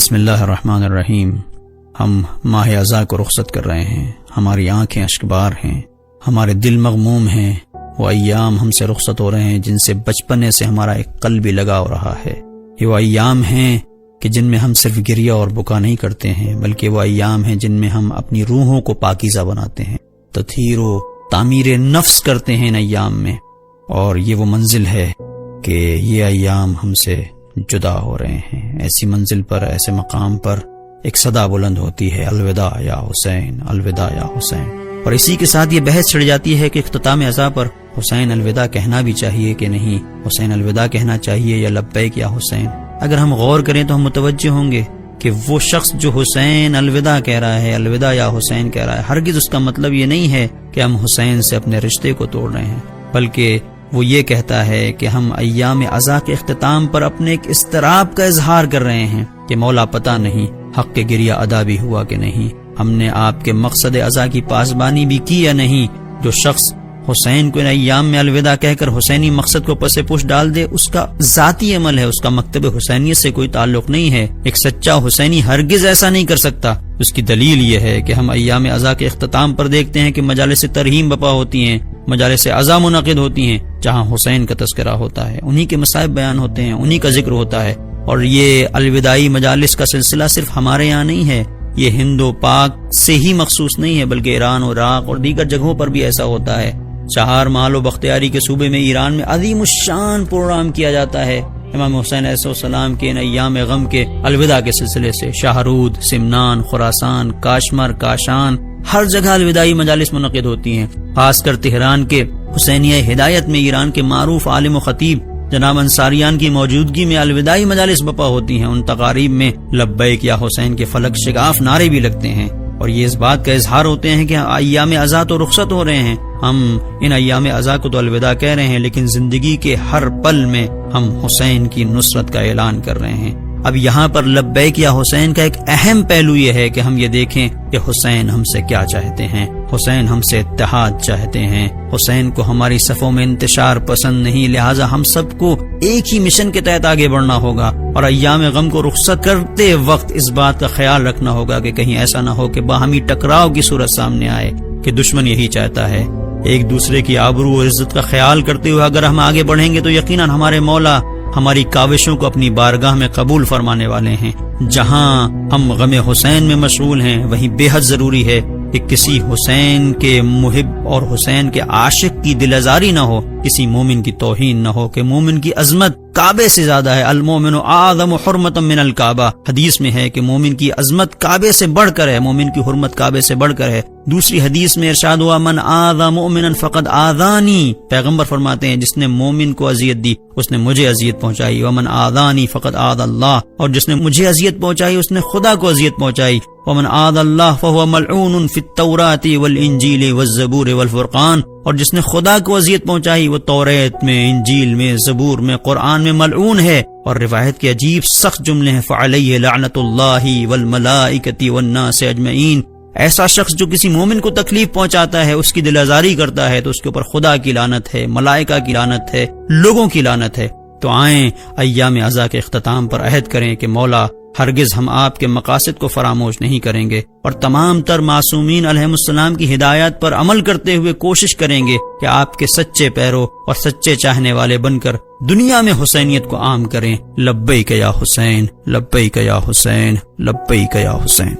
بسم اللہ الرحمن الرحیم۔ ہم ماہ ازاں کو رخصت کر رہے ہیں، ہماری آنکھیں اشکبار ہیں، ہمارے دل مغموم ہیں۔ وہ ایام ہم سے رخصت ہو رہے ہیں جن سے بچپنے سے ہمارا ایک قلب بھی لگا ہو رہا ہے۔ یہ وہ ایام ہیں کہ جن میں ہم صرف گریہ اور بکا نہیں کرتے ہیں، بلکہ وہ ایام ہیں جن میں ہم اپنی روحوں کو پاکیزہ بناتے ہیں، تطہیر و تعمیر نفس کرتے ہیں ان ایام میں۔ اور یہ وہ منزل ہے کہ یہ ایام ہم سے جدا ہو رہے ہیں۔ ایسی منزل پر، ایسے مقام پر ایک صدا بلند ہوتی ہے، الوداع یا حسین، الوداع یا حسین۔ اور اسی کے ساتھ یہ بحث چھڑ جاتی ہے کہ اختتام ازاں پر حسین الوداع کہنا بھی چاہیے کہ نہیں، حسین الوداع کہنا چاہیے یا لبیک یا حسین۔ اگر ہم غور کریں تو ہم متوجہ ہوں گے کہ وہ شخص جو حسین الوداع کہہ رہا ہے، الوداع یا حسین کہہ رہا ہے، ہرگز اس کا مطلب یہ نہیں ہے کہ ہم حسین سے اپنے رشتے کو توڑ رہے ہیں، بلکہ وہ یہ کہتا ہے کہ ہم ایام ازاں کے اختتام پر اپنے ایک اضطراب کا اظہار کر رہے ہیں کہ مولا پتہ نہیں حق کے گریہ ادا بھی ہوا کہ نہیں، ہم نے آپ کے مقصد ازاں کی پاسبانی بھی کی یا نہیں۔ جو شخص حسین کو ان ایام میں الوداع کہہ کر حسینی مقصد کو پس پوش ڈال دے، اس کا ذاتی عمل ہے، اس کا مکتب حسینیت سے کوئی تعلق نہیں ہے۔ ایک سچا حسینی ہرگز ایسا نہیں کر سکتا۔ اس کی دلیل یہ ہے کہ ہم ایام ازاں کے اختتام پر دیکھتے ہیں کہ مجالس ترحیم بپا ہوتی ہیں، مجالس ازاں منعقد ہوتی ہیں، جہاں حسین کا تذکرہ ہوتا ہے، انہی کے مصائب بیان ہوتے ہیں، انہی کا ذکر ہوتا ہے۔ اور یہ الوداعی مجالس کا سلسلہ صرف ہمارے یہاں نہیں ہے، یہ ہند و پاک سے ہی مخصوص نہیں ہے، بلکہ ایران اور عراق اور دیگر جگہوں پر بھی ایسا ہوتا ہے۔ چہار مال و بختیاری کے صوبے میں ایران میں عظیم الشان پروگرام کیا جاتا ہے امام حسین علیہ السلام کے ان ایام غم کے الوداع کے سلسلے سے۔ شاہرود، سمنان، خراسان، کاشمر، کاشان، ہر جگہ الوداعی مجالس منعقد ہوتی ہیں۔ خاص کر تہران کے حسینیہ ہدایت میں ایران کے معروف عالم و خطیب جناب انصاریان کی موجودگی میں الوداعی مجالس بپا ہوتی ہیں۔ ان تقاریب میں لبیک یا حسین کے فلک شگاف نعرے بھی لگتے ہیں، اور یہ اس بات کا اظہار ہوتے ہیں کہ ایام ازاں تو رخصت ہو رہے ہیں، ہم ان ایام ازاں کو تو الوداع کہہ رہے ہیں، لیکن زندگی کے ہر پل میں ہم حسین کی نصرت کا اعلان کر رہے ہیں۔ اب یہاں پر لبیک یا حسین کا ایک اہم پہلو یہ ہے کہ ہم یہ دیکھیں کہ حسین ہم سے کیا چاہتے ہیں۔ حسین ہم سے اتحاد چاہتے ہیں، حسین کو ہماری صفوں میں انتشار پسند نہیں، لہٰذا ہم سب کو ایک ہی مشن کے تحت آگے بڑھنا ہوگا، اور ایام غم کو رخصت کرتے وقت اس بات کا خیال رکھنا ہوگا کہ کہیں ایسا نہ ہو کہ باہمی ٹکراؤ کی صورت سامنے آئے، کہ دشمن یہی چاہتا ہے۔ ایک دوسرے کی آبرو اور عزت کا خیال کرتے ہوئے اگر ہم آگے بڑھیں گے تو یقیناً ہمارے مولا ہماری کاوشوں کو اپنی بارگاہ میں قبول فرمانے والے ہیں۔ جہاں ہم غم حسین میں مشغول ہیں، وہیں بے حد ضروری ہے کہ کسی حسین کے محب اور حسین کے عاشق کی دل آزاری نہ ہو، کسی مومن کی توہین نہ ہو، کہ مومن کی عظمت کعبے سے زیادہ ہے۔ المومن اعظم حرمتا من الکعبہ، حدیث میں ہے کہ مومن کی عظمت کعبے سے بڑھ کر ہے، مومن کی حرمت کعبے سے بڑھ کر ہے۔ دوسری حدیث میں ارشاد ہوا من آذى مؤمنا فقد آذانی، پیغمبر فرماتے ہیں جس نے مومن کو اذیت دی اس نے مجھے اذیت پہنچائی، ومن آذانی فقد آذى اللہ، اور جس نے مجھے اذیت پہنچائی اس نے خدا کو اذیت پہنچائی۔ ومن آذى اللہ فهو ملعون فی التوراۃ والانجیل والزبور والفرقان، اور جس نے خدا کو اذیت پہنچائی وہ توریت میں، انجیل میں، زبور میں، قرآن میں ملعون ہے۔ اور روایت کے عجیب سخت جملے ہیں فعلیہ لعنت اللہ والملائکۃ والناس اجمعین، ایسا شخص جو کسی مومن کو تکلیف پہنچاتا ہے، اس کی دل آزاری کرتا ہے، تو اس کے اوپر خدا کی لعنت ہے، ملائکہ کی لعنت ہے، لوگوں کی لعنت ہے۔ تو آئیں ایام ازاں کے اختتام پر عہد کریں کہ مولا ہرگز ہم آپ کے مقاصد کو فراموش نہیں کریں گے، اور تمام تر معصومین علیہم السلام کی ہدایات پر عمل کرتے ہوئے کوشش کریں گے کہ آپ کے سچے پیرو اور سچے چاہنے والے بن کر دنیا میں حسینیت کو عام کریں۔ لبیک یا حسین، لبیک یا حسین، لبیک یا حسین۔